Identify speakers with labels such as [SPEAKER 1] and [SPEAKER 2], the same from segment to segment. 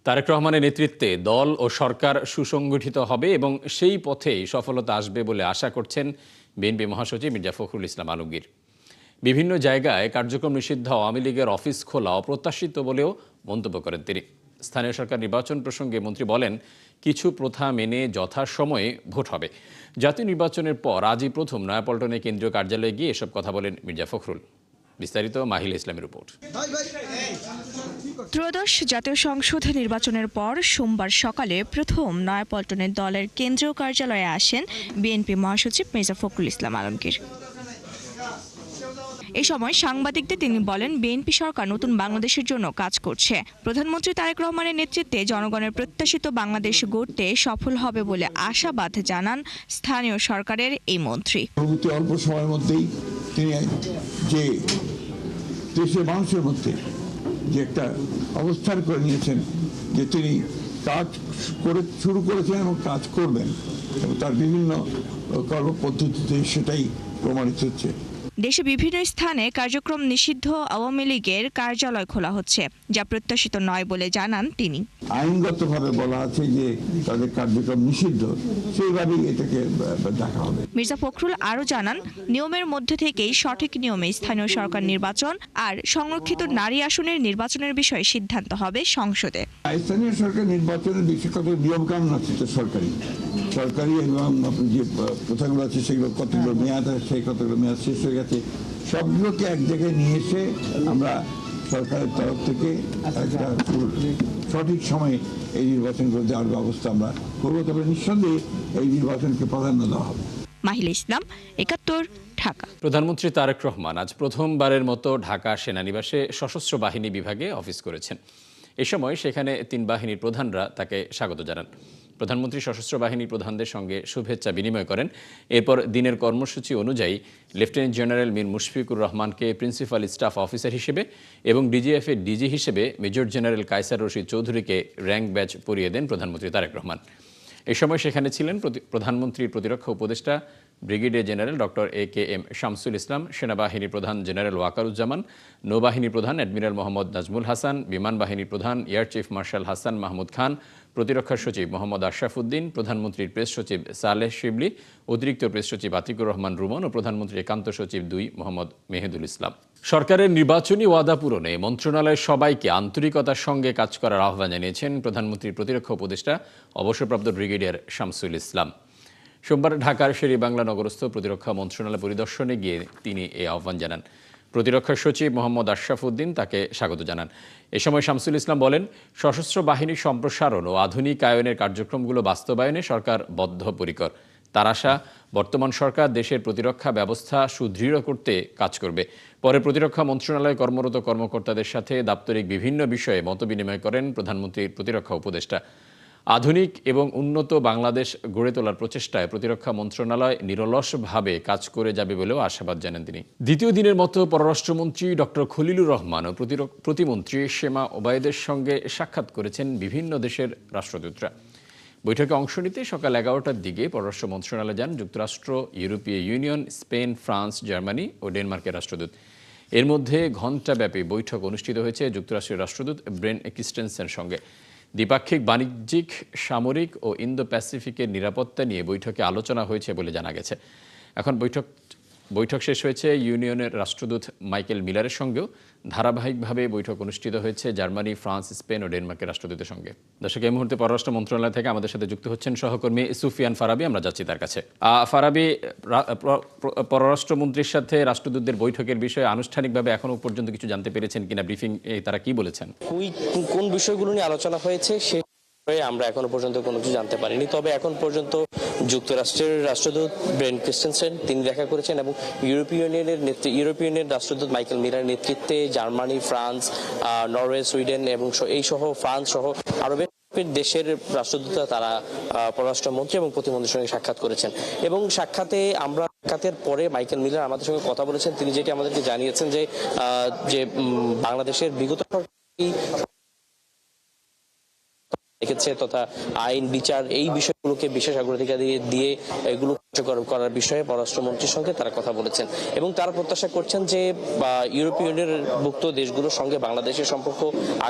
[SPEAKER 1] তারেক রহমানের নেতৃত্বে দল ও সরকার সুসংগঠিত হবে এবং সেই পথেই সফলতা আসবে বলে আশা করছেন বিএনপি মহাসচিব মির্জা ফখরুল ইসলাম আলমগীর। বিভিন্ন জায়গায় কার্যক্রম নিষিদ্ধ আওয়ামী লীগের অফিস খোলা অপ্রত্যাশিত বলেও মন্তব্য করেন তিনি। স্থানীয় সরকার নির্বাচন প্রসঙ্গে মন্ত্রী বলেন, কিছু প্রথা মেনে যথাসময়ে ভোট হবে। জাতীয় নির্বাচনের পর আজই প্রথম নয়াপল্টনে কেন্দ্রীয় কার্যালয়ে গিয়ে এসব কথা বলেন মির্জা ফখরুল। বিস্তারিত মাহিলা ইসলামের রিপোর্ট।
[SPEAKER 2] ত্রয়োদশ জাতীয় সংসদ নির্বাচনের পর সোমবার সকালে প্রথম নয়াপল্টনের দলের কেন্দ্রীয় কার্যালয়ে আসেন বিএনপি মহাসচিব মির্জা ফখরুল ইসলাম আলমগীর। এই সময় সাংবাদিকদের তিনি বলেন, বিএনপি সরকার নতুন বাংলাদেশের জন্য কাজ করছে। প্রধানমন্ত্রী তারেক রহমানের নেতৃত্বে জনগণের প্রত্যাশিত বাংলাদেশ গড়তে সফল হবে বলে আশাবাদ জানান স্থানীয় সরকারের এই মন্ত্রী।
[SPEAKER 3] অল্প সময়ের মধ্যেই তিনি যে দেশের মানুষের মধ্যে যে একটা অবস্থান করে নিয়েছেন, যে তিনি কাজ শুরু করেছেন এবং কাজ করবেন, এবং তার বিভিন্ন কর্মপদ্ধতিতে সেটাই প্রমাণিত হচ্ছে।
[SPEAKER 2] দেশে বিভিন্ন স্থানে কার্যক্রম নিষিদ্ধ আওয়ামী লীগের কার্যালয় খোলা হচ্ছে, যা প্রত্যাশিত নয় বলে জানান তিনি।
[SPEAKER 3] আইনগতভাবে বলা আছে যে তাদের কার্যক্রম নিষিদ্ধ, সেইভাবেই এটাকে দেখা হবে।
[SPEAKER 2] মির্জা ফখরুল আরও জানান, নিয়মের মধ্যে থেকেই সঠিক নিয়মে স্থানীয় সরকার নির্বাচন আর সংরক্ষিত নারী আসনের নির্বাচনের বিষয়ে সিদ্ধান্ত হবে সংসদে।
[SPEAKER 3] স্থানীয় সরকার নির্বাচনের বিষয়ে কত নিয়মকানুন আছে তো সরকারি এবং যে প্রথাগুলো আছে সেগুলো কতগুলো মেয়াদ আছে, কতগুলো মেয়াদ শেষ হয়ে গেছে, সবগুলোকে এক জায়গায় নিয়ে এসে আমরা সরকারের তরফ থেকে একটা সঠিক সময়ে এই নির্বাচনগুলো দেওয়ার ব্যবস্থা আমরা করবো। তবে নিঃসন্দেহে এই নির্বাচনকে প্রাধান্য দেওয়া হবে।
[SPEAKER 2] মাহিলা ইসলাম, ৭১, ঢাকা।
[SPEAKER 1] প্রধানমন্ত্রী তারেক রহমান আজ প্রথমবারের মতো ঢাকা সেনানিবাসে সশস্ত্র বাহিনী বিভাগে অফিস করেছেন। এ সময় সেখানে ৩ বাহিনীর প্রধানরা তাকে স্বাগত জানান। প্রধানমন্ত্রী সশস্ত্র বাহিনী প্রধানদের সঙ্গে শুভেচ্ছা বিনিময় করেন। এরপর দিনের কর্মসূচি অনুযায়ী লেফটেন্যান্ট জেনারেল মীর মুশফিকুর রহমানকে প্রিন্সিপাল স্টাফ অফিসার হিসেবে এবং ডিজিএফের ডিজি হিসেবে মেজর জেনারেল কায়সার রশিদ চৌধুরীকে র্যাঙ্ক ব্যাচ পরিয়ে দেন প্রধানমন্ত্রী তারেক রহমান। এ সময় সেখানে ছিলেন প্রধানমন্ত্রীর প্রতিরক্ষা উপদেষ্টা brigadier general doctor A K M. Shamsul Islam, সেনাবাহিনী প্রধান জেনারেল ওয়াকারুজ্জামান, নৌবাহিনী প্রধান অ্যাডমিরাল মোহাম্মদ নাজমুল হাসান, বিমান বাহিনী প্রধান air chief marshal Hasan Mahmud Khan, প্রতিরক্ষা সচিব মোহাম্মদ আশরাফ উদ্দিন, প্রধানমন্ত্রীর প্রেস সচিব সালেহ শিবলি, অতিরিক্ত প্রেস সচিব আতিকুর রহমান রুমন ও প্রধানমন্ত্রীর একান্ত সচিব ২ মোহাম্মদ মেহেদুল ইসলাম। সরকারের নির্বাচনী ওয়াদা পূরণে মন্ত্রণালয়ের সবাইকে আন্তরিকতার সঙ্গে কাজ করার আহ্বান জানিয়েছেন প্রধানমন্ত্রীর প্রতিরক্ষা উপদেষ্টা অবসরপ্রাপ্ত ব্রিগেডিয়ার শামসুল ইসলাম। সোমবার ঢাকার শেরেবাংলা নগরস্থ প্রতিরক্ষা মন্ত্রণালয় পরিদর্শনে গিয়ে তিনি এই আহ্বান জানান। প্রতিরক্ষা সচিব মোহাম্মদ আশরাফ উদ্দিন তাকে স্বাগত জানান। এ সময় শামসুল ইসলাম বলেন, সশস্ত্র বাহিনীর সম্প্রসারণ ও আধুনিকায়নের কার্যক্রমগুলো বাস্তবায়নে সরকার বদ্ধপরিকর। তার আশা, বর্তমান সরকার দেশের প্রতিরক্ষা ব্যবস্থা সুদৃঢ় করতে কাজ করবে। পরে প্রতিরক্ষা মন্ত্রণালয়ে কর্মরত কর্মকর্তাদের সাথে দাপ্তরিক বিভিন্ন বিষয়ে মতবিনিময় করেন প্রধানমন্ত্রীর প্রতিরক্ষা উপদেষ্টা। আধুনিক এবং উন্নত বাংলাদেশ গড়ে তোলার প্রচেষ্টায় প্রতিরক্ষা মন্ত্রণালয় নিরলসভাবে কাজ করে যাবে বলেও আশাবাদ জানান তিনি। দ্বিতীয় দিনের মতো পররাষ্ট্রমন্ত্রী ডক্টর খলিলুর রহমান ও প্রতিমন্ত্রী শেমা ওবায়দের সঙ্গে সাক্ষাৎ করেছেন বিভিন্ন দেশের রাষ্ট্রদূতরা। বৈঠকে অংশ নিতে সকাল ১১টার দিকে পররাষ্ট্র মন্ত্রণালয়ে যান যুক্তরাষ্ট্র, ইউরোপীয় ইউনিয়ন, স্পেন, ফ্রান্স, জার্মানি ও ডেনমার্কের রাষ্ট্রদূত। এর মধ্যে ঘণ্টাব্যাপী বৈঠক অনুষ্ঠিত হয়েছে যুক্তরাষ্ট্রের রাষ্ট্রদূত ব্রেন ক্রিস্টেনসেন সঙ্গে। দ্বিপাক্ষিক, বাণিজ্যিক, সামরিক ও ইন্দো প্যাসিফিকের নিরাপত্তা নিয়ে বৈঠকে আলোচনা হয়েছে বলে জানা গেছে। এখন বৈঠক শেষ হয়েছে। ইউনিয়নের রাষ্ট্রদূত মাইকেল মিলারের সঙ্গেও ধারাবাহিকভাবে বৈঠক অনুষ্ঠিত হয়েছে জার্মানি, ফ্রান্স, স্পেন ও ডেনমার্কের রাষ্ট্রদূতের সঙ্গে। দর্শক, এই মুহূর্তে পররাষ্ট্র মন্ত্রণালয় থেকে আমাদের সাথে যুক্ত হচ্ছেন সহকর্মী সুফিয়ান ফারাবি। আমরা যাচ্ছি তার কাছে। ফারাবি, পররাষ্ট্রমন্ত্রীর সাথে রাষ্ট্রদূতদের বৈঠকের বিষয়ে আনুষ্ঠানিকভাবে এখনো পর্যন্ত কিছু জানতে পেরেছেন কিনা? ব্রিফিং তারা কি বলেছেন?
[SPEAKER 4] কোন বিষয়গুলো নিয়ে আলোচনা হয়েছে সে আমরা এখনো পর্যন্ত কোনো কিছু জানতে পারিনি। তবে এখন পর্যন্ত যুক্তরাষ্ট্রের রাষ্ট্রদূত ব্রেন ক্রিস্টেনসেন তিনি দেখা করেছেন এবং ইউরোপিয়ানের রাষ্ট্রদূত মাইকেল মিলার নেতৃত্বে জার্মানি, ফ্রান্স, নরওয়ে, সুইডেন এবং এই সহ ফ্রান্স সহ আরো দেশের রাষ্ট্রদূতরা তারা পররাষ্ট্রমন্ত্রী এবং প্রতিমন্ত্রীর সঙ্গে সাক্ষাৎ করেছেন। এবং সাক্ষাতের পরে মাইকেল মিলার আমাদের সঙ্গে কথা বলেছেন। তিনি যেটি আমাদেরকে জানিয়েছেন যে বাংলাদেশের বিগত রেখেছে তথা আইন বিচার এই বিষয়গুলোকে বিশেষ অগ্রাধিকার দিয়ে এগুলো করার বিষয়ে পররাষ্ট্রমন্ত্রীর সঙ্গে তারা কথা বলেছেন এবং তারা প্রত্যাশা করছেন যে ইউরোপীয় ইউনিয়নের ভুক্ত দেশগুলোর সঙ্গে বাংলাদেশের সম্পর্ক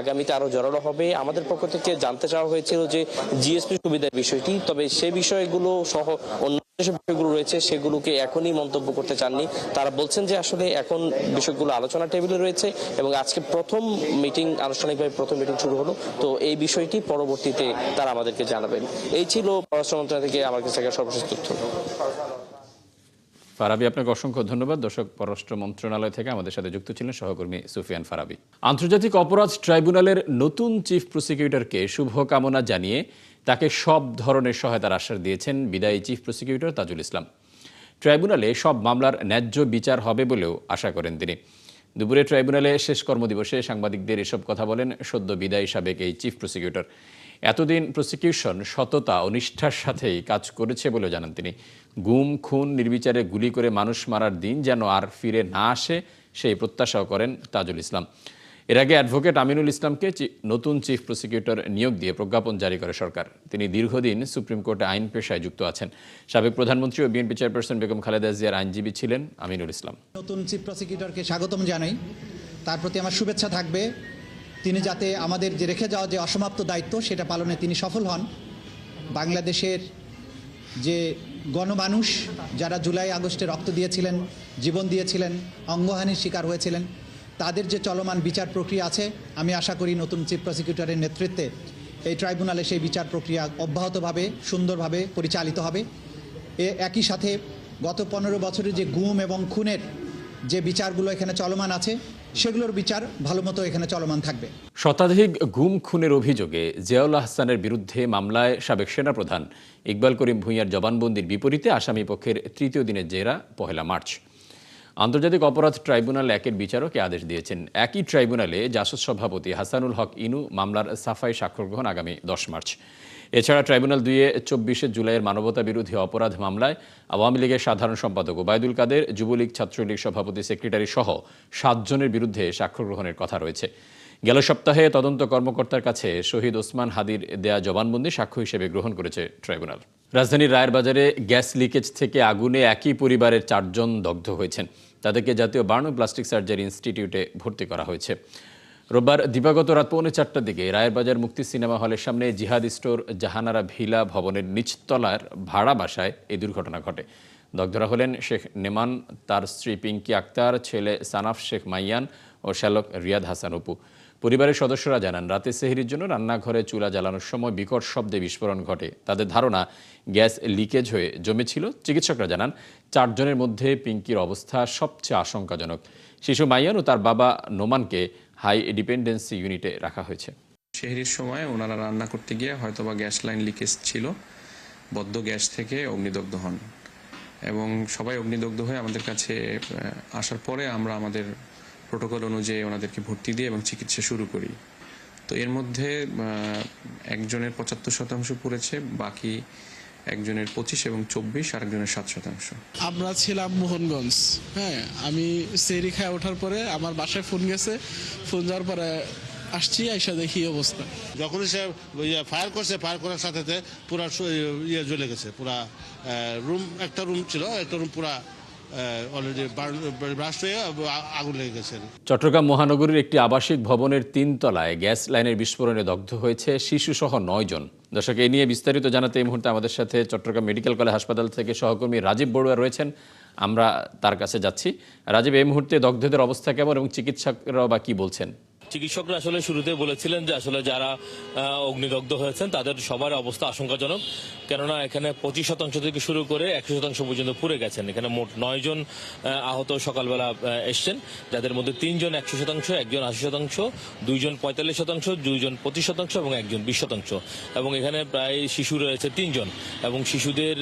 [SPEAKER 4] আগামীতে আরো জোরালো হবে। আমাদের পক্ষ থেকে জানতে চাওয়া হয়েছিল যে জিএসপি সুবিধার বিষয়টি, তবে সেই বিষয়গুলো সহ অন্য যেসব বিষয়গুলো রয়েছে সেগুলোকে এখনই মন্তব্য করতে চাননি। তারা বলছেন যে আসলে এখন বিষয়গুলো আলোচনা টেবিলে রয়েছে এবং আজকে আনুষ্ঠানিকভাবে প্রথম মিটিং শুরু হলো, তো এই বিষয়টি পরবর্তীতে তারা আমাদেরকে জানাবেন। এই ছিল পররাষ্ট্র মন্ত্রণালয় থেকে আমার কাছে সর্বশেষ তথ্য।
[SPEAKER 1] ফারাবি, আপনাকে অসংখ্য ধন্যবাদ। দর্শক, পররাষ্ট্র মন্ত্রণালয় থেকে আমাদের সাথে যুক্ত ছিলেন সহকর্মী সুফিয়ান ফারাবি। আন্তর্জাতিক অপরাধ ট্রাইব্যুনালের নতুন চিফ প্রসিকিউটরকে শুভকামনা জানিয়ে তাকে সব ধরনের সহায়তার আশ্বাস দিয়েছেন বিদায়ী চিফ প্রসিকিউটর তাজুল ইসলাম। ট্রাইব্যুনালে সব মামলার ন্যায্য বিচার হবে বলেও আশা করেন তিনি। দুপুরে ট্রাইব্যুনালে শেষ কর্মদিবসে সাংবাদিকদের এসব কথা বলেন সদ্য বিদায়ী সাবেক এই চিফ প্রসিকিউটর। এতদিন প্রসিকিউশন সততা ও নিষ্ঠার সাথেই কাজ করেছে বলে জানান তিনি। গুম খুন নির্বিচারে গুলি করে মানুষ মারার দিন যেন আর ফিরে না আসে সেই প্রত্যাশাও করেন তাজুল ইসলাম। এর আগে অ্যাডভোকেট আমিনুল ইসলামকে নতুন চিফ প্রসিকিউটর নিয়োগ দিয়ে প্রজ্ঞাপন জারি করে সরকার। তিনি দীর্ঘদিন সুপ্রিম কোর্টে আইন পেশায় যুক্ত আছেন। সাবেক প্রধানমন্ত্রী ও বিএনপি চেয়ারপারসন বেগম খালেদা জিয়ার আইনজীবী ছিলেন আমিনুল ইসলাম।
[SPEAKER 5] নতুন চিফ প্রসিকিউটরকে স্বাগতম জানাই। তার প্রতি আমার শুভেচ্ছা থাকবে। তিনি যাতে আমাদের যে রেখে যাওয়া যে অসমাপ্ত দায়িত্ব সেটা পালনে তিনি সফল হন। বাংলাদেশের যে গণমানুষ যারা জুলাই আগস্টে রক্ত দিয়েছিলেন, জীবন দিয়েছিলেন, অঙ্গহানির শিকার হয়েছিলেন, তাদের যে চলমান বিচার প্রক্রিয়া আছে, আমি আশা করি নতুন চিফ প্রসিকিউটরের নেতৃত্বে এই ট্রাইব্যুনালে সেই বিচার প্রক্রিয়া অব্যাহতভাবে সুন্দরভাবে পরিচালিত হবে। একই সাথে গত 15 বছরের যে গুম এবং খুনের যে বিচারগুলো এখানে চলমান আছে সেগুলোর বিচার ভালো মতো এখানে চলমান থাকবে।
[SPEAKER 1] শতাধিক গুম খুনের অভিযোগে জিয়াউল আহসানের বিরুদ্ধে মামলায় সাবেক সেনাপ্রধান ইকবাল করিম ভূঁইয়ার জবানবন্দির বিপরীতে আসামি পক্ষের তৃতীয় দিনের জেরা 1 মার্চ। আন্তর্জাতিক অপরাধ ট্রাইব্যুনাল 1-এর বিচারক আদেশ দিয়েছেন। একই ট্রাইব্যুনালে জাসদ সভাপতি হাসানুল হক ইনু মামলার সাফাই স্বাক্ষর গ্রহণ আগামী 10 মার্চ। এছাড়া ট্রাইব্যুনাল 2-এ 24 জুলাইয়ের মানবতা বিরোধী অপরাধ মামলায় আওয়ামী লীগের সাধারণ সম্পাদক ওবায়দুল কাদের, যুবলীগ ছাত্রলীগ সভাপতি সেক্রেটারি সহ 7 জনের বিরুদ্ধে স্বাক্ষর গ্রহণের কথা রয়েছে। গেল সপ্তাহে তদন্ত কর্মকর্তার কাছে শহীদ ওসমান হাদির দেয়া জবানবন্দি সাক্ষ্য হিসেবে গ্রহণ করেছে ট্রাইব্যুনাল। রাজধানীর রায়ের বাজারে গ্যাস লিকেজ থেকে আগুনে একই পরিবারের 4 জন দগ্ধ হয়েছেন। তাদেরকে জাতীয় বার্ন প্লাস্টিক সার্জারি ইনস্টিটিউটে ভর্তি করা হয়েছে। রোববার দিবাগত রাত 3:45টার দিকে রায়ের বাজার মুক্তি সিনেমা হলের সামনে জিহাদ স্টোর জাহানারা ভিলা ভবনের নিচতলার ভাড়া বাসায় এই দুর্ঘটনা ঘটে। দগ্ধরা হলেন শেখ নেমান, তার স্ত্রী পিঙ্কি আক্তার, ছেলে সানাফ শেখ মাইয়ান ও শ্যালক রিয়াদ হাসান অপু। পরিবারের সদস্যরা জানান, রাতে সেহরির জন্য রান্নাঘরে চুলা জ্বালানোর সময় বিকট শব্দে বিস্ফোরণ ঘটে। তাদের ধারণা গ্যাস লিকেজ হয়ে জমেছিল। চিকিৎসকরা জানান, 4 জনের মধ্যে পিঙ্কির অবস্থা সবচেয়ে আশঙ্কাজনক। শিশু মাইয়ান ও তার বাবা নোমানকে হাই ডিপেন্ডেন্সি ইউনিটে রাখা হয়েছে।
[SPEAKER 6] সেহরির সময় ওনারা রান্না করতে গিয়ে হয়তোবা গ্যাস লাইন লিকেজ ছিল, বদ্ধ গ্যাস থেকে অগ্নিদগ্ধ হন এবং সবাই অগ্নিদগ্ধ হয়ে আমাদের কাছে আসার পরে আমরা আমাদের প্রোটোকল অনুযায়ী ওনাদেরকে ভর্তি দিয়ে এবং চিকিৎসা শুরু করি। তো এর মধ্যে একজনের 75% পুড়েছে, বাকি একজনের 25 এবং 24, আরেকজনের 7%।
[SPEAKER 7] আমরা ছিলাম মোহনগঞ্জ। হ্যাঁ, আমি সেহরি খায় ওঠার পরে আমার বাসায় ফোন গেছে। ফোন যাওয়ার পরে আসছি, আইসা দেখি অবস্থা।
[SPEAKER 8] যখনই সে ফায়ার করছে, ফায়ার করার সাথে সাথে পুরা জ্বলে গেছে। পুরা একটা রুম ছিল, একটা রুম পুরা অলরেডি ব্লাস্ট হয়ে আগুন লেগে গেছে।
[SPEAKER 1] চট্টগ্রাম মহানগরীর একটি আবাসিক ভবনের 3 তলায় গ্যাস লাইনের বিস্ফোরণে দগ্ধ হয়েছে শিশুসহ 9 জন। দর্শক, এই নিয়ে বিস্তারিত জানাতে এই মুহূর্তে আমাদের সাথে চট্টগ্রাম মেডিকেল কলেজ হাসপাতাল থেকে সহকর্মী রাজীব বড়ুয়া রয়েছেন। আমরা তার কাছে যাচ্ছি। রাজীব, এই মুহূর্তে দগ্ধদের অবস্থা কেমন এবং চিকিৎসকরা বা কি বলছেন?
[SPEAKER 9] চিকিৎসকরা আসলে শুরুতে বলেছিলেন যে আসলে যারা অগ্নিদগ্ধ হয়েছেন তাদের সবার অবস্থা আশঙ্কাজনক, কেননা এখানে 25% থেকে শুরু করে 100% পর্যন্ত পুড়ে গেছেন। এখানে মোট 9 জন আহত সকালবেলা এসছেন, যাদের মধ্যে 3 জন 100%, একজন 80%, 2 জন 45%, 2 জন 25% এবং একজন 20%। এবং এখানে প্রায় শিশু রয়েছে 3 জন এবং শিশুদের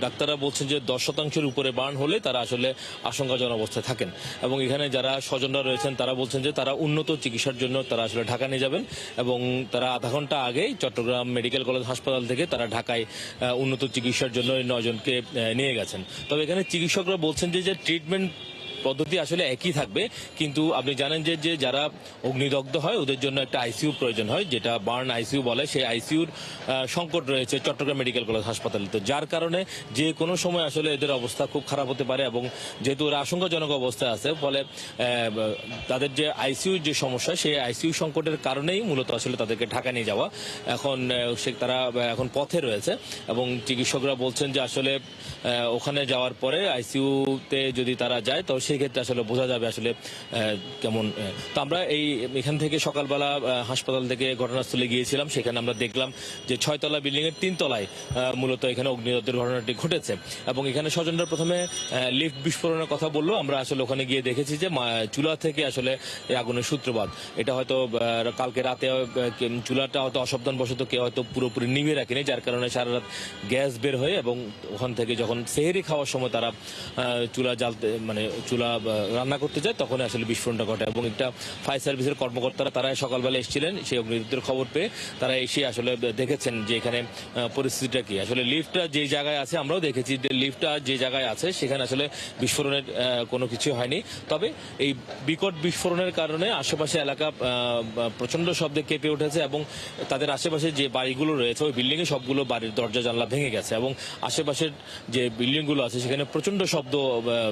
[SPEAKER 9] ডাক্তাররা বলছেন যে 10%-এর উপরে বার্ন হলে তারা আসলে আশঙ্কাজনক অবস্থায় থাকেন। এবং এখানে যারা স্বজনরা রয়েছেন তারা বলছেন যে তারা উন্নত চিকিৎসার জন্য তারা আসলে ঢাকা নিয়ে যাবেন এবং তারা আধা ঘন্টা আগেই চট্টগ্রাম মেডিকেল কলেজ হাসপাতাল থেকে তারা ঢাকায় উন্নত চিকিৎসার জন্য এই 9 জনকে নিয়ে গেছেন। তবে এখানে চিকিৎসকরা বলছেন যে ট্রিটমেন্ট পদ্ধতি আসলে একই থাকবে, কিন্তু আপনি জানেন যে যারা অগ্নিদগ্ধ হয় ওদের জন্য একটা আইসিইউ প্রয়োজন হয়, যেটা বার্ন আইসিইউ বলে। সেই আইসিইউর সংকট রয়েছে চট্টগ্রাম মেডিকেল কলেজ হাসপাতালে। তো যার কারণে যে কোনো সময় আসলে এদের অবস্থা খুব খারাপ হতে পারে, এবং যেহেতু ওরা আশঙ্কাজনক অবস্থায় আছে, ফলে তাদের যে আইসিইউ যে সমস্যা, সেই আইসিইউ সংকটের কারণেই মূলত আসলে তাদেরকে ঢাকা নিয়ে যাওয়া। এখন তারা এখন পথে রয়েছে, এবং চিকিৎসকরা বলছেন যে আসলে ওখানে যাওয়ার পরে আইসিইউতে যদি তারা যায় তো সেই ক্ষেত্রে আসলে বোঝা যাবে আসলে কেমন। তো আমরা এখান থেকে সকালবেলা হাসপাতাল থেকে ঘটনাস্থলে গিয়েছিলাম। সেখানে আমরা দেখলাম যে 6তলা বিল্ডিং এর 3 তলায় মূলত এখানে অগ্নিদগ্ধের ঘটনাটি ঘটেছে, এবং এখানে স্বজনরা প্রথমে লিফট বিস্ফোরণের কথা বললো। আমরা আসলে ওখানে গিয়ে দেখেছি যে চুলা থেকে আসলে এই আগুনের সূত্রপাত। এটা হয়তো কালকে রাতে চুলাটা হয়তো অসাবধানবশত কেউ হয়তো পুরোপুরি নিভিয়ে রাখেনি, যার কারণে সারা রাত গ্যাস বের হয়ে, এবং ওখান থেকে যখন সেহরি খাওয়ার সময় তারা চুলা রান্না করতে যায় তখন আসলে বিস্ফোরণটা ঘটে। এবং একটা ফায়ার সার্ভিসের কর্মকর্তারা তারা সকালবেলা এসেছিলেন, সেই অগ্নিদগ্ধের খবর পেয়ে তারা এসে আসলে দেখেছেন যে এখানে পরিস্থিতিটা কি। আসলে লিফটটা যে জায়গায় আছে, আমরাও দেখেছি যে লিফটটা যে জায়গায় আছে সেখানে আসলে বিস্ফোরণের কোনো কিছু হয়নি। তবে এই বিকট বিস্ফোরণের কারণে আশেপাশে এলাকা প্রচন্ড শব্দে কেঁপে উঠেছে, এবং তাদের আশেপাশে যে বাড়িগুলো রয়েছে ওই বিল্ডিং এ সবগুলো বাড়ির দরজা জানলা ভেঙে গেছে, এবং আশেপাশের যে বিল্ডিং গুলো আছে সেখানে প্রচন্ড শব্দ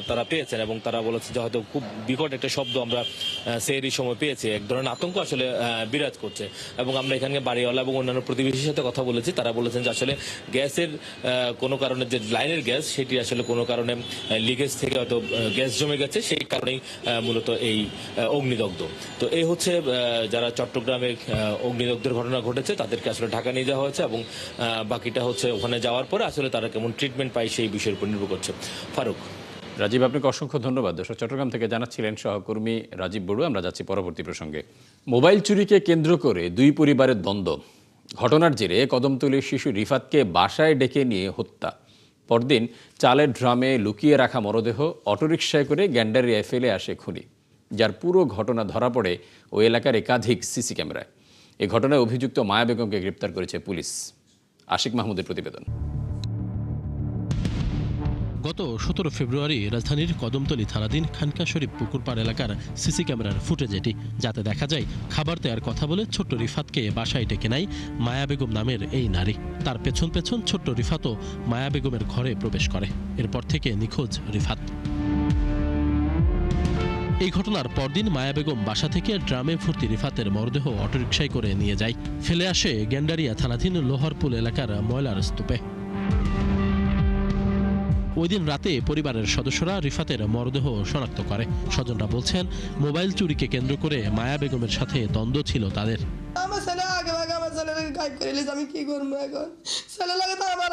[SPEAKER 9] তারা পেয়েছেন, এবং তারা বলেছে যে হয়তো খুব বিকট একটা শব্দ আমরা সেহরির সময় পেয়েছি। এক ধরনের আতঙ্ক আসলে বিরাজ করছে। এবং আমরা এখানে বাড়িওয়ালা এবং অন্যান্য প্রতিবেশীর সাথে কথা বলেছি, তারা বলেছেন যে আসলে গ্যাসের কোনো কারণে যে লাইনের গ্যাস সেটি আসলে কোনো কারণে লিকেজ থেকে হয়তো গ্যাস জমে গেছে, সেই কারণেই মূলত এই অগ্নিদগ্ধ। তো এই হচ্ছে যারা চট্টগ্রামে অগ্নিদগ্ধের ঘটনা ঘটেছে তাদেরকে আসলে ঢাকা নিয়ে যাওয়া হয়েছে, এবং বাকিটা হচ্ছে ওখানে যাওয়ার পরে আসলে তারা কেমন ট্রিটমেন্ট পায় সেই বিষয়ের উপর নির্ভর করছে। ফারুক।
[SPEAKER 1] রাজীব, আপনাকে অসংখ্য ধন্যবাদ। দর্শক, চট্টগ্রাম থেকে জানাচ্ছিলেন সহকর্মী রাজীব বড়ুয়া। আমরা যাচ্ছি পরবর্তী প্রসঙ্গে। মোবাইল চুরিকে কেন্দ্র করে দুই পরিবারের দ্বন্দ্ব। ঘটনার জেরে কদমতলীর শিশু রিফাতকে বাসায় ডেকে নিয়ে হত্যা। পরদিন চালের ড্রামে লুকিয়ে রাখা মরদেহ অটোরিকশায় করে গ্যান্ডারিয়ায় ফেলে আসে খুনি, যার পুরো ঘটনা ধরা পড়ে ওই এলাকার একাধিক সিসি ক্যামেরায়। এই ঘটনায় অভিযুক্ত মায়া বেগমকে গ্রেপ্তার করেছে পুলিশ। আশিক মাহমুদের প্রতিবেদন।
[SPEAKER 10] গত 17 ফেব্রুয়ারি রাজধানীর কদমতলী থানাধীন খানকা শরীফ পুকুরপাড় এলাকার সিসি ক্যামেরার ফুটেজ এটি, যাতে দেখা যায় খাবার দেওয়ার কথা বলে ছোট্ট রিফাতকে বাসায় ডেকে নেয় মায়া বেগম নামের এই নারী। তার পেছন পেছন ছোট্ট রিফাতও মায়া বেগমের ঘরে প্রবেশ করে। এরপর থেকে নিখোঁজ রিফাত। এই ঘটনার পরদিন মায়া বেগম বাসা থেকে ড্রামে ভর্তি রিফাতের মরদেহ অটোরিকশায় করে নিয়ে যায়, ফেলে আসে গ্যান্ডারিয়া থানাধীন লোহারপুল এলাকার ময়লার স্তূপে। ওই দিন রাতে পরিবারের সদস্যরা রিফাতের মরদেহ শনাক্ত করে। স্বজনরা বলছেন, মোবাইল চুরিকে কেন্দ্র করে মায়া বেগমের সাথে দ্বন্দ্ব ছিল তাদের।
[SPEAKER 11] আমার ছেলে আগে আমার ছেলেকে গায়েব করে নিয়েছে, আমি কি করবো এখন? ছেলে লাগে তো আমার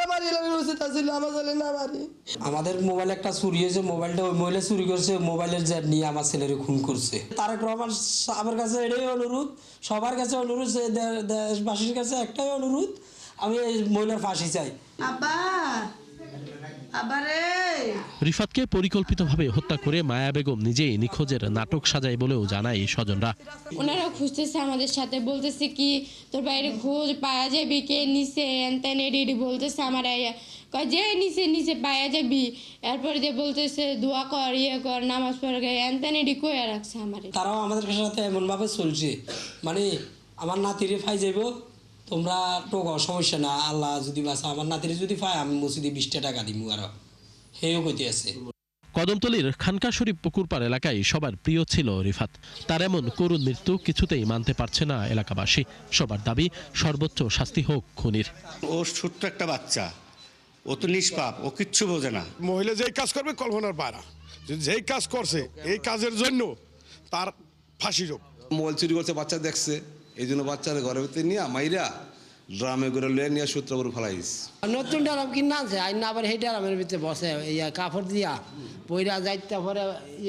[SPEAKER 11] উচিত ছিল, আমার ছেলে না মারি।
[SPEAKER 12] আমাদের মোবাইল একটা চুরি হয়েছে, মোবাইলটা ওই মহিলা চুরি করছে, মোবাইলের জের নিয়ে আমার ছেলের খুন করছে। তারেক রহমান আমার কাছে এটাই অনুরোধ, সবার কাছে অনুরোধ, দেশবাসীর কাছে একটাই অনুরোধ, আমি এই মহিলার ফাঁসি চাই।
[SPEAKER 10] রিফাতকে পরিকল্পিতভাবে হত্যা করে মায়া বেগম নিজেই নিখোঁজের নাটক সাজায় বলেও জানায় স্বজনরা।
[SPEAKER 13] ওনারা খুঁজতেছে, আমাদের সাথে বলতেছে কি তোর বাইরে খোঁজ পাওয়া যাবি, কে নিচে এনতেন এডি বলতেছে, আমার যে নিচে নিচে পাওয়া যাবি। এরপরে যে বলতেছে দোয়া কর, ইয়ে কর, নামাজ পড়ে এনতেন এডি কয়ে রাখছে আমার।
[SPEAKER 12] তারাও আমাদের সাথে এমন ভাবে চলছে, মানে আমার নাতিরে ফাই যাইব, তোমরা টোক সমস্যা না, আল্লাহ যদি বাঁচা, আমার নাতিরে যদি পায় আমি মসজিদে 20 টাকা দিব, আর হেও কইতে আছে।
[SPEAKER 10] কদমতলীর খানকা শরীফ পুকুরপাড় এলাকায় সবার প্রিয় ছিল রিফাত। তার এমন করুণ মৃত্যু কিছুতেই মানতে পারছে না এলাকাবাসী। সবার দাবি সর্বোচ্চ শাস্তি হোক খুনির।
[SPEAKER 14] ও ছোট্ট একটা বাচ্চা, ও তো নিষ্পাপ, ও কিচ্ছু বোঝে না।
[SPEAKER 15] মহিলা যেই কাজ করবে কল্পনার বাইরে, যেই কাজ করছে এই কাজের জন্য তার ফাঁসি হোক।
[SPEAKER 16] মোবাইল চুরি করছে, বাচ্চা দেখছে, এই জন্য বাচ্চাদের ঘরের ভিতরে নিয়ে মাইরা ড্রামে করে লয়ে নিয়ে সূত্রপুর ফেলাইস।
[SPEAKER 12] নতুন ড্রাম কিনা আছে, আইন আবার সেই ড্রামের ভিতরে বসে কাপড় দিয়া বইরা যাইতে পরে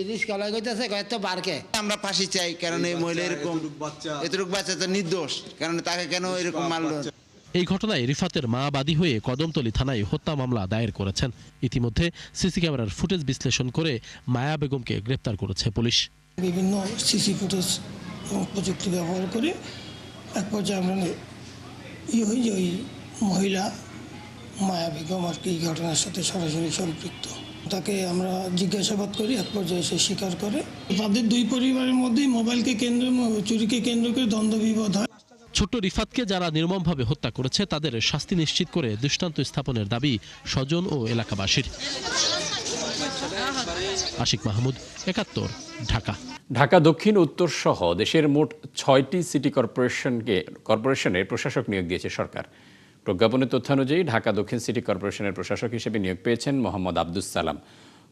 [SPEAKER 12] রিস্কা লাগাইতেছে কয়েকটা বারকে।
[SPEAKER 17] আমরা ফাঁসি চাই, কারণ এই মহিলা এরকম এতটুকু বাচ্চা তো নির্দোষ, কারণ তাকে কেন এরকম মারলো।
[SPEAKER 10] এই ঘটনায় রিফাতের মা বাদী হয়ে কদমতলী থানায় হত্যা মামলা দায়ের করেছেন। ইতিমধ্যে সিসি ক্যামেরার ফুটেজ বিশ্লেষণ করে মায়া বেগমকে গ্রেপ্তার করেছে পুলিশ।
[SPEAKER 11] বিভিন্ন সিসি ফুটেজ এবং প্রযুক্তি ব্যবহার করে এক পর্যায়ে আমরা হই যে ওই মহিলা মায়া বেগম আর কি এই ঘটনার সাথে সরাসরি সম্পৃক্ত।
[SPEAKER 18] তাকে আমরা জিজ্ঞাসাবাদ করি, এক পর্যায়ে সে স্বীকার করে। তাদের দুই পরিবারের মধ্যেই মোবাইলকে চুরিকে কেন্দ্র করে দ্বন্দ্ব বিবাদ হয়।
[SPEAKER 10] ছোট্ট রিফাতকে যারা নির্মমভাবে হত্যা করেছে তাদের শাস্তি নিশ্চিত করে দৃষ্টান্ত স্থাপনের দাবি স্বজন ও এলাকাবাসীর। আশিক মাহমুদ, ৭১, ঢাকা।
[SPEAKER 1] ঢাকা দক্ষিণ উত্তর সহ দেশের মোট ৬টি সিটি কর্পোরেশনের প্রশাসক নিয়োগ দিয়েছে সরকার। প্রজ্ঞাপনের তথ্যানুযায়ী ঢাকা দক্ষিণ সিটি কর্পোরেশনের প্রশাসক হিসেবে নিয়োগ পেয়েছেন মোহাম্মদ আব্দুস সালাম।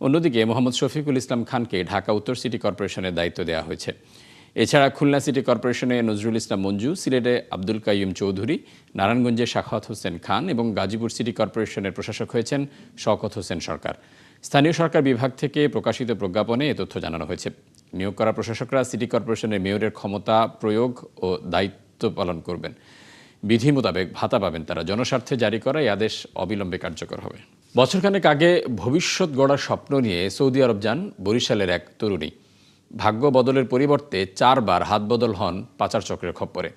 [SPEAKER 1] অন্যদিকে মোহাম্মদ শফিকুল ইসলাম খানকে ঢাকা উত্তর সিটি কর্পোরেশনের দায়িত্ব দেওয়া হয়েছে। এছাড়া খুলনা সিটি কর্পোরেশনে নজরুল ইসলাম মঞ্জু, সিলেটে আব্দুল কাইয়ুম চৌধুরী, নারায়ণগঞ্জে সাখাওয়াত হোসেন খান এবং গাজীপুর সিটি কর্পোরেশনের প্রশাসক হয়েছেন শওকত হোসেন সরকার। স্থানীয় সরকার বিভাগ থেকে প্রকাশিত প্রজ্ঞাপনে এ তথ্য জানানো হয়েছে। নিয়োগ করা প্রশাসকরা সিটি কর্পোরেশনের মেয়রের ক্ষমতা প্রয়োগ ও দায়িত্ব পালন করবেন। বিধি মোতাবেক ভাতা পাবেন তারা। জনস্বার্থে জারি করা এই আদেশ অবিলম্বে কার্যকর হবে। বছরখানেক আগে ভবিষ্যৎ গড়ার স্বপ্ন নিয়ে সৌদি আরব যান বরিশালের এক তরুণী। ভাগ্য বদলের পরিবর্তে 4 বার হাত বদল হন পাচার চক্রের খপ্পরে।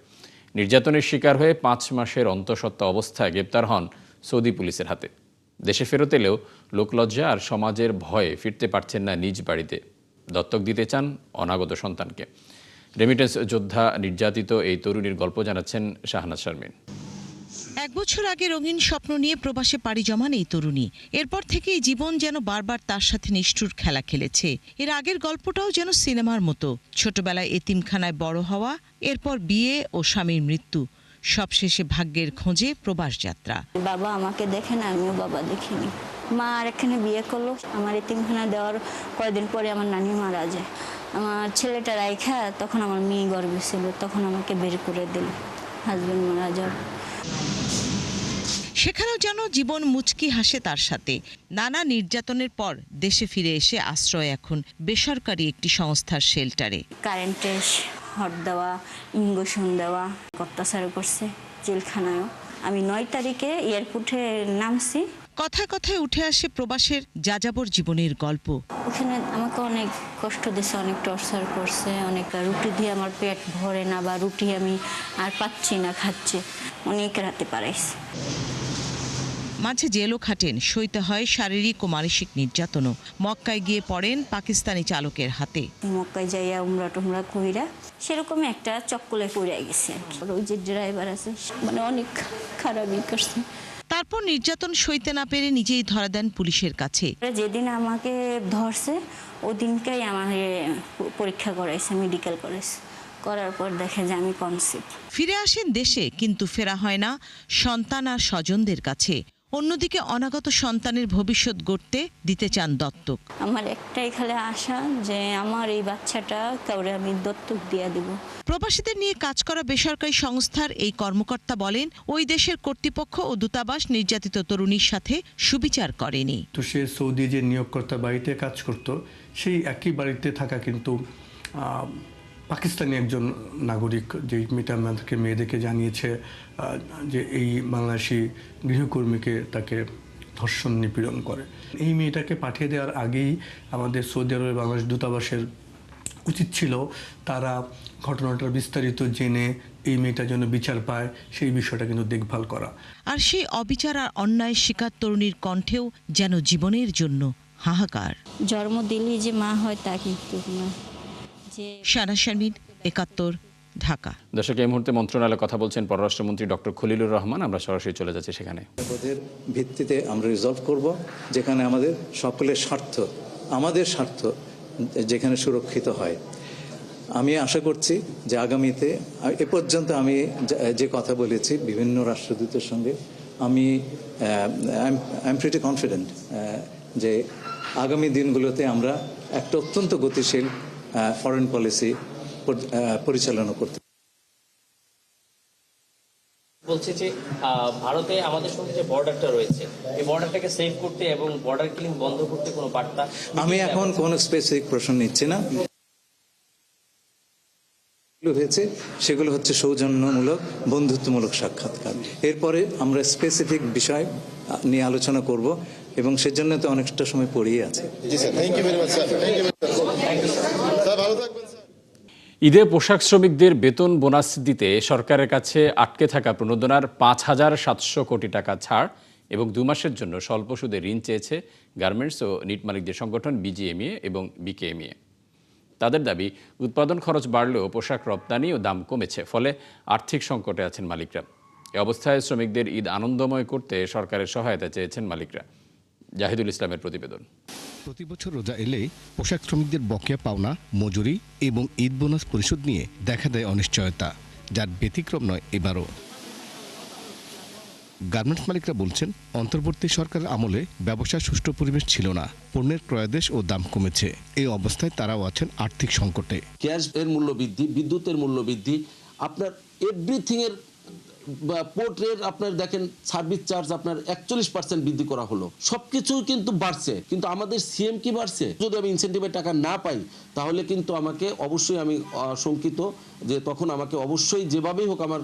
[SPEAKER 1] নির্যাতনের শিকার হয়ে 5 মাসের অন্তঃসত্ত্বা অবস্থায় গ্রেপ্তার হন সৌদি পুলিশের হাতে। দেশে ফেরত এলেও লোকলজ্জা আর সমাজের ভয়ে ফিরতে পারছেন না নিজ বাড়িতে। দত্তক দিতে চান অনাগত সন্তানকে। রেমিটেন্স যোদ্ধা নির্যাতিত এই তরুণীর গল্প জানাচ্ছেন শাহনাজ শারমিন।
[SPEAKER 19] 1 বছর আগে রঙিন স্বপ্ন নিয়ে প্রবাসে পাড়ি জমান এই তরুণী। এরপর থেকেই জীবন যেন বারবার তার সাথে নিষ্ঠুর খেলা খেলেছে। এর আগের গল্পটাও যেন সিনেমার মতো। ছোটবেলায় এতিমখানায় বড় হওয়া, এরপর বিয়ে ও স্বামীর মৃত্যু, সবশেষে ভাগ্যের খোঁজে প্রবাস যাত্রা।
[SPEAKER 20] বাবা আমাকে দেখে না, আমিও বাবা দেখিনি। মা আর এখানে বিয়ে করলো। আমার এতিমখানা দেওয়ার কয়েকদিন পরে আমার নানি মারা যায়। আমার ছেলেটা রাইখা তখন আমার মেয়ে গর্ভে ছিল, তখন আমাকে বের করে দিল হাজবেন্ড মারা যাওয়ার।
[SPEAKER 19] সেখানেও যেন জীবন মুচকি হাসে তার সাথে। নানা নির্যাতনের পর দেশে ফিরে এসে আশ্রয় এখন বেসরকারি একটি সংস্থার শেল্টারে।
[SPEAKER 20] কারেন্টে হট দেওয়া, ইঞ্জেকশন দেওয়া, অত্যাচার করছে জেলখানায়ও। আমি 9 তারিখে এয়ারপোর্টে নামছি।
[SPEAKER 19] কথায় কথায় উঠে আসে প্রবাসের যাযাবর জীবনের গল্প।
[SPEAKER 20] ওখানে আমাকে অনেক কষ্ট দিয়েছে, অনেক টর্চার করছে, অনেক রুটি দিয়ে আমার পেট ভরে না, বা রুটি আমি আর পাচ্ছি না, খাচ্ছে, অনেক রাতে পারাইছে।
[SPEAKER 19] মাঝে জেলও খাটেন, সইতে হয় শারীরিক ও মানসিক নির্যাতনও। মক্কায় গিয়ে পড়েন পাকিস্তানি চালকের হাতে।
[SPEAKER 20] মক্কায় যাইয়া উমরা টুমরা কইরা সেরকম একটা চক্কলে পড়ে গেছে। ওই যে ড্রাইভার আছে মানে অনেক খারাপই করছে।
[SPEAKER 19] তারপর নির্যাতন সইতে না পেরে নিজেই ধরা দেন পুলিশের কাছে।
[SPEAKER 20] যেদিন আমাকে ধরছে ওদিনকেই আমার পরীক্ষা করাইছে, মেডিকেল করাইছে। করার পর দেখে যে আমি কনসিভ।
[SPEAKER 19] ফিরে আসেন দেশে, কিন্তু ফেরা হয় না সন্তান আর স্বজনদের কাছে। অন্যদিকে অনাগত সন্তানের ভবিষ্যৎ গড়তে দিতে চান দত্তক।
[SPEAKER 20] আমার একটাই খালি আশা যে আমার এই বাচ্চাটা কাউরে আমি দত্তক দিয়ে দেব।
[SPEAKER 19] প্রবাসীদের নিয়ে কাজ করা বেসরকারি সংস্থার এই কর্মকর্তা বলেন, ওই দেশের কর্তৃপক্ষ ও দূতাবাস নির্যাতিত তরুণীর সাথে সুবিচার করেনি।
[SPEAKER 21] তো সে সৌদি যে নিয়োগকর্তা বাড়িতে কাজ করত, সেই একই বাড়িতে থাকা কিন্তু পাকিস্তানি একজন নাগরিক, যে মেয়েদেরকে জানিয়েছে যে এই বাংলাদেশি গৃহকর্মীকে তাকে ধর্ষণ নিপীড়ন করে। এই মেয়েটাকে পাঠিয়ে দেওয়ার আগেই আমাদের সৌদি আরবে বাংলাদেশ দূতাবাসের উচিত ছিল তারা ঘটনাটার বিস্তারিত জেনে এই মেয়েটার জন্য বিচার পায় সেই বিষয়টা কিন্তু দেখভাল করা।
[SPEAKER 19] আর সেই অবিচার আর অন্যায় শিকার তরুণীর কণ্ঠেও যেন জীবনের জন্য হাহাকার।
[SPEAKER 20] জন্ম দিলেই যে মা হয় তা কিন্তু না।
[SPEAKER 19] শাহনাজ শারমিন, ৭১, ঢাকা।
[SPEAKER 1] দর্শক, এই মুহূর্তে মন্ত্রণালয়ে কথা বলছেন পররাষ্ট্রমন্ত্রী ডক্টর খলিলুর রহমান। আমরা সরাসরি চলে যাচ্ছি সেখানে।
[SPEAKER 22] ওদের ভিত্তিতে আমরা রিজলভ করব, যেখানে আমাদের সকলের স্বার্থ, আমাদের স্বার্থ যেখানে সুরক্ষিত হয়। আমি আশা করছি যে আগামীতে, এ পর্যন্ত আমি যে কথা বলেছি বিভিন্ন রাষ্ট্রদূতের সঙ্গে, আমি আই এম প্রিটি কনফিডেন্ট যে আগামী দিনগুলোতে আমরা একটা অত্যন্ত গতিশীল ফরেন পলিসি পরিচালনা করতে।
[SPEAKER 4] বলছে যে ভারতে আমাদের সঙ্গে যে বর্ডারটা রয়েছে, এই বর্ডারটাকে সেভ করতে এবং বর্ডার কিলিং বন্ধ করতে কোনো বার্তা?
[SPEAKER 22] আমি এখন কোনো স্পেসিফিক প্রশ্ন নিচ্ছি না। হয়েছে সেগুলো হচ্ছে সৌজন্যমূলক, বন্ধুত্বমূলক সাক্ষাৎকার। এরপরে আমরা স্পেসিফিক বিষয় নিয়ে আলোচনা করব এবং সেজন্য তো অনেকটা সময় পড়িয়ে আছে।
[SPEAKER 1] ঈদে পোশাক শ্রমিকদের বেতন বোনাস দিতে সরকারের কাছে আটকে থাকা প্রণোদনার ৫,৭০০ কোটি টাকা ছাড় এবং 2 মাসের জন্য স্বল্প সুদে ঋণ চেয়েছে গার্মেন্টস ও নিট মালিকদের সংগঠন বিজিএমইএ এবং বিকেএমইএ। তাদের দাবি, উৎপাদন খরচ বাড়লেও পোশাক রপ্তানি ও দাম কমেছে, ফলে আর্থিক সংকটে আছেন মালিকরা। এ অবস্থায় শ্রমিকদের ঈদ আনন্দময় করতে সরকারের সহায়তা চেয়েছেন মালিকরা। জাহিদুল ইসলামের প্রতিবেদন।
[SPEAKER 2] প্রতি বছর রোজা এলেই পোশাক শ্রমিকদের বকেয়া পাওনা, মজুরি এবং ঈদ বোনাস পরিশোধ নিয়ে দেখা দেয় অনিশ্চয়তা, যার ব্যতিক্রম নয় এবারও। গার্মেন্টস মালিকরা বলছেন, অন্তর্বর্তী সরকারের আমলে ব্যবসার সুষ্ঠু পরিবেশ ছিল না, পণ্যের ক্রয়াদেশ ও দাম কমেছে। এই অবস্থায় তারাও আছেন আর্থিক সংকটে।
[SPEAKER 3] গ্যাস এর মূল্য বৃদ্ধি, বিদ্যুতের মূল্য বৃদ্ধি, আপনার এভরিথিং এর পোর্টের আপনার দেখেন সার্ভিস চার্জ আপনার 41% বৃদ্ধি করা হলো। সবকিছুই কিন্তু বাড়ছে, কিন্তু আমাদের সিএম কি বাড়ছে? যদি আমি ইনসেন্টিভের টাকা না পাই তাহলে কিন্তু আমাকে অবশ্যই, আমি শঙ্কিত যে তখন আমাকে অবশ্যই যেভাবেই হোক আমার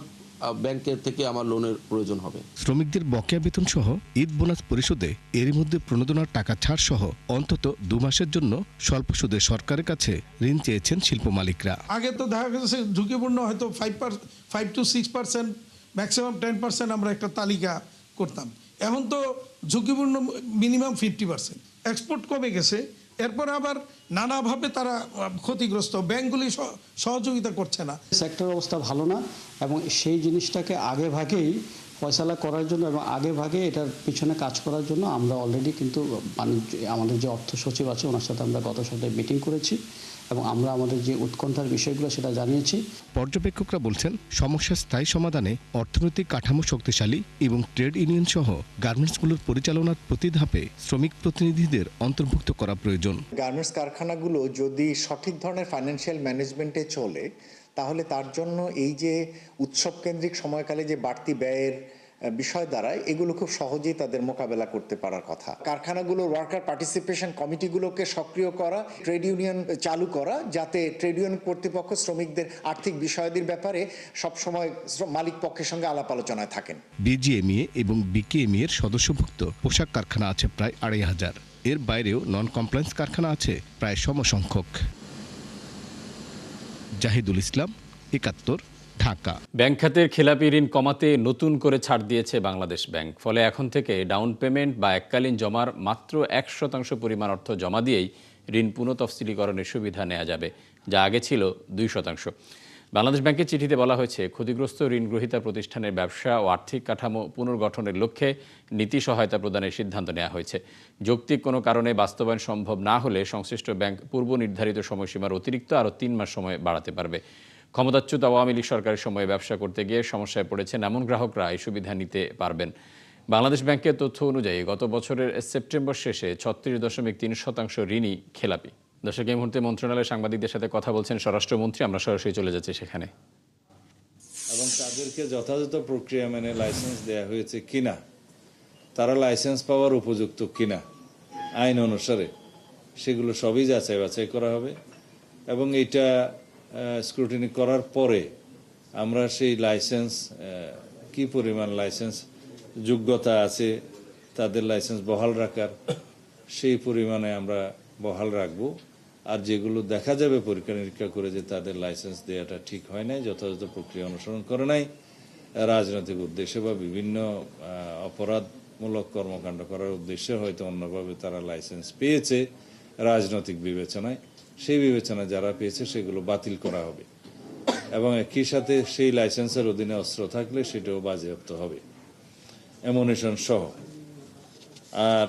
[SPEAKER 3] ব্যাংকের থেকে আমার লোনের প্রয়োজন হবে।
[SPEAKER 2] শ্রমিকদের বকেয়া বেতন সহ ঈদ বোনাস পরিশোধে এরই মধ্যে প্রণোদনার টাকা ছাড় সহ অন্তত 2 মাসের জন্য স্বল্প সুদে সরকারের কাছে ঋণ চেয়েছেন শিল্প মালিকরা।
[SPEAKER 18] আগে তো দেখা গেছে ঝুঁকিপূর্ণ হয়তো 5 to 6%, ম্যাক্সিমাম 10% আমরা একটা তালিকা করতাম। এখন তো ঝুঁকিপূর্ণ মিনিমাম 50%। এক্সপোর্ট কমে গেছে, এরপর আবার নানাভাবে তারা ক্ষতিগ্রস্ত, ব্যাংকগুলি সহযোগিতা করছে না।
[SPEAKER 23] সেক্টর অবস্থা ভালো না এবং সেই জিনিসটাকে আগে ভাগেই ফয়সালা করার জন্য এবং আগে ভাগে এটার পিছনে কাজ করার জন্য আমরা অলরেডি কিন্তু আমাদের যে অর্থ সচিব আছে ওনার সাথে আমরা গত সপ্তাহে মিটিং করেছি এবং আমরা আমাদের যে উৎকণ্ঠার বিষয়গুলো সেটা জানিয়েছি।
[SPEAKER 2] পর্যবেক্ষকরা বলছেন, সমস্যার স্থায়ী সমাধানে অর্থনৈতিক কাঠামো শক্তিশালী এবং ট্রেড ইউনিয়ন সহ গার্মেন্টসগুলোর পরিচালনার প্রতি ধাপে শ্রমিক প্রতিনিধিদের অন্তর্ভুক্ত করা প্রয়োজন।
[SPEAKER 24] গার্মেন্টস কারখানাগুলো যদি সঠিক ধরনের ফাইন্যান্সিয়াল ম্যানেজমেন্টে চলে তাহলে তার জন্য এই যে উৎসব কেন্দ্রিক সময়কালে যে বাড়তি ব্যয়ের বিষয় দ্বারাই এগুলো খুব সহজেই তাদের মোকাবেলা করতে পারার কথা। কারখানাগুলোর ওয়ার্কার পার্টিসিপেশন কমিটিগুলোকে সক্রিয় করা, ট্রেড ইউনিয়ন চালু করা, যাতে ট্রেড ইউনিয়ন কর্তৃপক্ষ শ্রমিকদের আর্থিক বিষয়াদির ব্যাপারে সবসময় মালিক পক্ষের সঙ্গে আলাপ আলোচনায় থাকেন।
[SPEAKER 2] বিজিএমইএ এবং বিকেএমইএ এর সদস্যভুক্ত পোশাক কারখানা আছে প্রায় 2500। এর বাইরেও নন কমপ্লায়েন্স কারখানা আছে প্রায় সমসংখ্যক। জাহিদুল ইসলাম, 71, ঢাকা।
[SPEAKER 1] ব্যাংক খাতের খেলাপি ঋণ কমাতে নতুন করে ছাড় দিয়েছে বাংলাদেশ ব্যাংক। ফলে এখন থেকে ডাউন পেমেন্ট বা এককালীন জমার মাত্র 1% পরিমাণ অর্থ জমা দিয়েই ঋণ পুনঃতফসিলীকরণের সুবিধা নেওয়া যাবে, যা আগে ছিল 2%। বাংলাদেশ ব্যাংকের চিঠিতে বলা হয়েছে, ক্ষতিগ্রস্ত ঋণ গ্রহীতা প্রতিষ্ঠানের ব্যবসা ও আর্থিক কাঠামো পুনর্গঠনের লক্ষ্যে নীতি সহায়তা প্রদানের সিদ্ধান্ত নেওয়া হয়েছে। যৌক্তিক কোনো কারণে বাস্তবায়ন সম্ভব না হলে সংশ্লিষ্ট ব্যাংক পূর্ব নির্ধারিত সময়সীমার অতিরিক্ত আরও 3 মাস সময় বাড়াতে পারবে। ক্ষমতাচ্যুত আওয়ামী লীগ সরকারের সময়ে ব্যবসা করতে গিয়ে সমস্যায় পড়েছেন এমন গ্রাহকরা এই সুবিধা নিতে পারবেন। বাংলাদেশ ব্যাংকের তথ্য অনুযায়ী গত বছরের সেপ্টেম্বর শেষে 36.3% ঋণই খেলাপি। দর্শক, এই মুহূর্তে মন্ত্রণালয়ের সাংবাদিকদের সাথে কথা বলছেন স্বরাষ্ট্রমন্ত্রী। আমরা সরাসরি চলে যাচ্ছি সেখানে।
[SPEAKER 25] এবং তাদেরকে যথাযথ প্রক্রিয়া মেনে লাইসেন্স দেওয়া হয়েছে কিনা, তারা লাইসেন্স পাওয়ার উপযুক্ত কিনা আইন অনুসারে, সেগুলো সবই যাচাই বাছাই করা হবে এবং এটা স্ক্রুটিনি করার পরে আমরা সেই লাইসেন্স কি পরিমাণ লাইসেন্স যোগ্যতা আছে তাদের লাইসেন্স বহাল রাখার, সেই পরিমাণে আমরা বহাল রাখবো। আর যেগুলো দেখা যাবে পরীক্ষা নিরীক্ষা করে যে তাদের লাইসেন্স দেওয়াটা ঠিক হয় নাই, যথাযথ প্রক্রিয়া অনুসরণ করে নাই, রাজনৈতিক উদ্দেশ্যে বা বিভিন্ন অপরাধমূলক কর্মকাণ্ড করার উদ্দেশ্যে হয়তো অন্যভাবে তারা লাইসেন্স পেয়েছে রাজনৈতিক বিবেচনায়, সেই বিবেচনায় যারা পেয়েছে সেগুলো বাতিল করা হবে এবং একই সাথে সেই লাইসেন্সের অধীনে অস্ত্র থাকলে সেটাও বাজেয়াপ্ত হবে, অ্যামুনিশন সহ। আর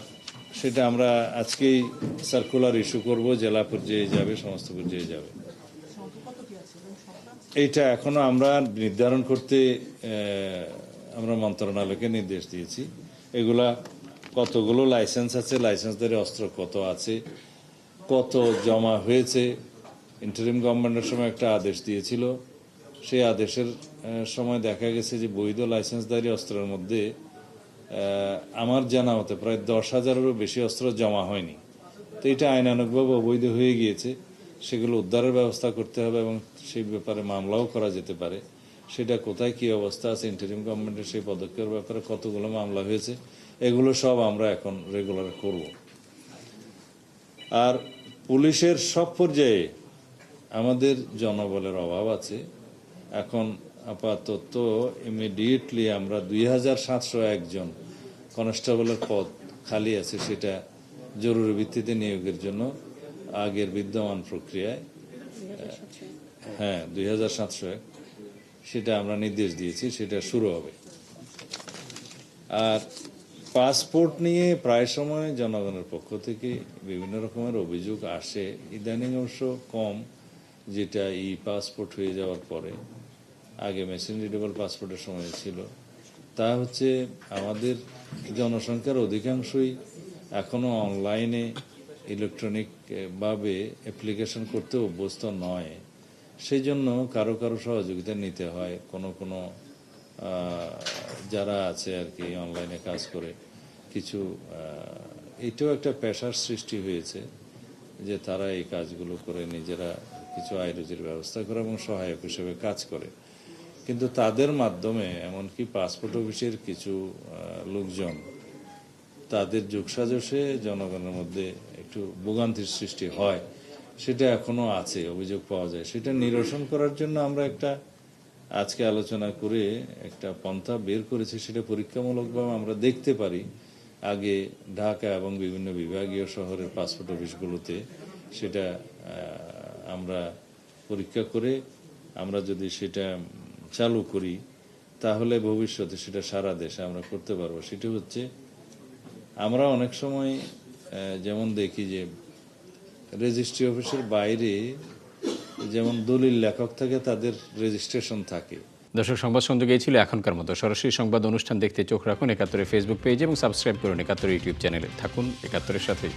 [SPEAKER 25] সেটা আমরা আজকেই সার্কুলার ইস্যু করব, জেলা পর্যায়ে যাবে, সমস্ত পর্যায়ে যাবে। এইটা এখনো আমরা নির্ধারণ করতে আমরা মন্ত্রণালয়কে নির্দেশ দিয়েছি। এগুলা কতগুলো লাইসেন্স আছে, লাইসেন্সধারী অস্ত্র কত আছে, কত জমা হয়েছে। ইন্টারিম গভর্নমেন্টের সময় একটা আদেশ দিয়েছিল, সেই আদেশের সময় দেখা গেছে যে বৈধ লাইসেন্সধারী অস্ত্রের মধ্যে আমার জানা মতে প্রায় 10,000-এরও বেশি অস্ত্র জমা হয়নি। তো এটা আইনানুগভাবে অবৈধ হয়ে গিয়েছে, সেগুলো উদ্ধারের ব্যবস্থা করতে হবে এবং সেই ব্যাপারে মামলাও করা যেতে পারে। সেটা কোথায় কী অবস্থা আছে, ইন্টারিম গভর্নমেন্টের সেই পদক্ষেপের ব্যাপারে কতগুলো মামলা হয়েছে, এগুলো সব আমরা এখন রেগুলার করব। আর পুলিশের সব পর্যায়ে আমাদের জনবলের অভাব আছে। এখন আপাতত ইমিডিয়েটলি আমরা 2,701 জন কনস্টেবলের পদ খালি আছে, সেটা জরুরি ভিত্তিতে নিয়োগের জন্য আগের বিদ্যমান প্রক্রিয়ায় 2701 সেটা আমরা নির্দেশ দিয়েছি, সেটা শুরু হবে। আর পাসপোর্ট নিয়ে প্রায় সময় জনগণের পক্ষ থেকে বিভিন্ন রকমের অভিযোগ আসে, ইদানিং অবশ্য কম, যেটা ই পাসপোর্ট হয়ে যাওয়ার পরে, আগে মেশিন রিডেবল পাসপোর্টের সময় ছিল। তা হচ্ছে আমাদের জনসংখ্যার অধিকাংশই এখনো অনলাইনে ইলেকট্রনিক ভাবে অ্যাপ্লিকেশন করতে অভ্যস্ত নয়, সেই জন্য কারো কারো সহযোগিতা নিতে হয়। কোনো যারা আছে আর কি অনলাইনে কাজ করে, কিছু এটাও একটা পেশার সৃষ্টি হয়েছে যে তারা এই কাজগুলো করে নিজেরা কিছু আয় রুজির ব্যবস্থা করে এবং সহায়ক হিসেবে কাজ করে। কিন্তু তাদের মাধ্যমে এমনকি পাসপোর্ট অফিসের কিছু লোকজন তাদের যোগসাজশে জনগণের মধ্যে একটু ভোগান্তির সৃষ্টি হয়, সেটা এখনো আছে, অভিযোগ পাওয়া যায়। সেটা নিরসন করার জন্য আমরা আজকে আলোচনা করে একটা পন্থা বের করেছি, সেটা পরীক্ষামূলকভাবে আমরা দেখতে পারি আগে ঢাকা এবং বিভিন্ন বিভাগীয় শহরের পাসপোর্ট অফিসগুলোতে সেটা আমরা পরীক্ষা করে আমরা যদি সেটা চালু করি তাহলে ভবিষ্যতে সেটা সারা দেশে আমরা করতে পারবো। সেটা হচ্ছে আমরা অনেক সময় যেমন দেখি যে রেজিস্ট্রি অফিসের বাইরে যেমন দলিল লেখক থাকে, তাদের রেজিস্ট্রেশন থাকে।
[SPEAKER 1] দর্শক, সংবাদ সংযোগ এই ছিল এখনকার মতো। সরাসরি সংবাদ অনুষ্ঠান দেখতে চোখ রাখুন ৭১ ফেসবুক পেজ এবং সাবস্ক্রাইব করুন ৭১ ইউটিউব চ্যানেলে। থাকুন ৭১-এর সাথে।